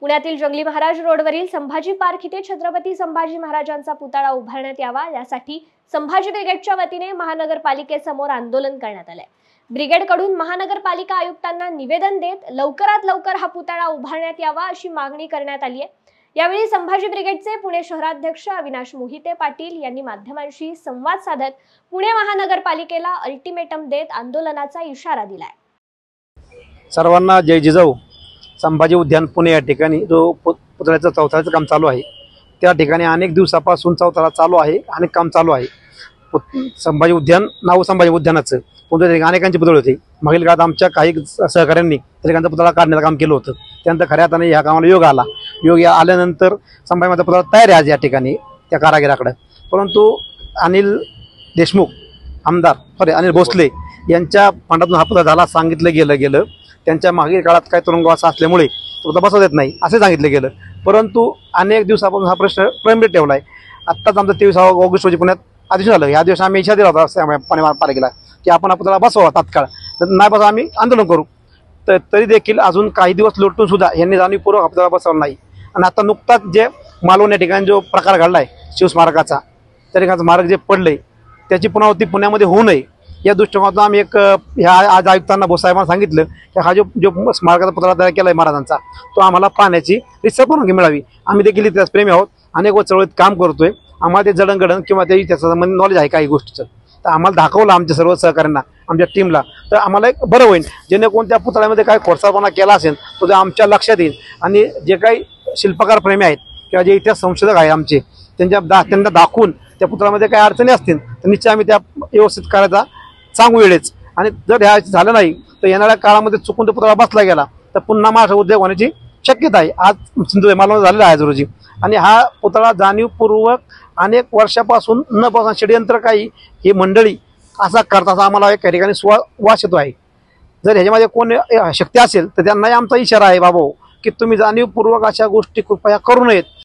पुण्यातील जंगली महाराज रोडवरील संभाजी पार्क इथे छत्रपती संभाजी महाराजांचा पुतळा उभारण्यात यावा यासाठी संभाजी ब्रिगेडच्या वतीने महानगरपालिकेसमोर आंदोलन करण्यात आले। ब्रिगेडकडून महानगरपालिका आयुक्तांना निवेदन देत लवकरात लवकर हा पुतळा उभारण्यात यावा अशी मागणी करण्यात आली आहे। यावेळी संभाजी ब्रिगेडचे पुणे शहराध्यक्ष अविनाश मोहिते पाटील यांनी माध्यमांशी संवाद साधत पुणे महानगरपालिकेला अल्टिमेटम देत आंदोलनाचा इशारा दिलाय। सर्वांना जय जिजाऊ। संभाजी उद्यान पुणे या ठिकाणी जो पुतळ्याचं चौथऱ्याचं काम चालू आहे त्या ठिकाणी अनेक दिवसापासून चौथरा चालू आहे आणि काम चालू आहे। संभाजी उद्यान नाव संभाजी उद्यानाचं पुतळे अनेकांचे पुतळे होते। मागील काळात आमच्या काही सहकाऱ्यांनी त्यांचा पुतळा काढण्याचं काम केलं होतं। त्यानंतर खऱ्या अर्थाने ह्या कामाला योग आला। योग आल्यानंतर संभाजी महाराजांचा पुतळा तयार आहे आज या ठिकाणी त्या कारागिराकडे। परंतु अनिल देशमुख आमदार अनिल भोसले यांच्या फंडातून हा पुतळा झाला सांगितलं गेलं। त्यांच्या मागील काळात काय तुरुंगवास असल्यामुळे तो बसवत येत नाही असे सांगितलं गेलं। परंतु अनेक दिवसापासून हा प्रश्न प्रलंबित ठेवला आहे। आत्ताच आमचं 23 ऑगस्ट रोजी पुण्यात आदेश झालं। या दिवशी आम्ही इच्छा दिला होता पालिकेला की आपण हा पुतळा बसवा तात्काळ, नाही बसवा आम्ही आंदोलन करू। तरी देखील अजून काही दिवस लोटून सुद्धा यांनी जाणीवपूर्वक हा पुतळा बसवला नाही। आणि आता नुकताच जे मालवण या ठिकाणी जो प्रकार घडला आहे शिवस्मारकाचा, त्या ठिकाणी स्मारक जे पडले त्याची पुनरावृत्ती पुण्यामध्ये होऊ नये या दृष्टिकोनातून आम्ही ह्या आज आयुक्तांना भोसाहेबांना सांगितलं की हा जो स्मारकाचा पुतळा तयार केला आहे महाराजांचा तो आम्हाला पाहण्याची रितसर परवानगी मिळावी। आम्ही देखील इतिहास प्रेमी आहोत, अनेक चळवळीत काम करतोय, आम्हाला ते जडणघडण किंवा त्या इतिहासासंबंधी नॉलेज आहे काही गोष्टीचं। तर आम्हाला दाखवलं आमच्या सर्व सहकाऱ्यांना आमच्या टीमला, तर आम्हाला एक बरं होईल जेणेकरून त्या पुतळ्यामध्ये काय खोडसाळपणा केला असेल तो आमच्या लक्षात येईल। आणि जे काही शिल्पकार प्रेमी आहेत किंवा जे इतिहास संशोधक आहेत आमचे त्यांना दाखवून त्या पुतळ्यामध्ये काही अडचणी असतील तर निश्चित आम्ही त्या व्यवस्थित करायचा सांगू वेळेच। आणि जर ह्या झालं नाही तर येणाऱ्या काळामध्ये चुकून तो पुतळा बसला गेला तर पुन्हा महाराष्ट्र उद्योग होण्याची शक्यता आहे। आज सिंधुदुर्ग मालवण झालेला आहे आज रोजी। आणि हा पुतळा जाणीवपूर्वक अनेक वर्षापासून न बसवून षडयंत्र काही ही मंडळी असा करतात आम्हाला एका ठिकाणी वास येतो आहे। जर ह्याच्यामध्ये कोण शक्ती असेल तर त्यांनाही आमचा इशारा आहे बाबा की तुम्ही जाणीवपूर्वक अशा गोष्टी कृपया करू नयेत।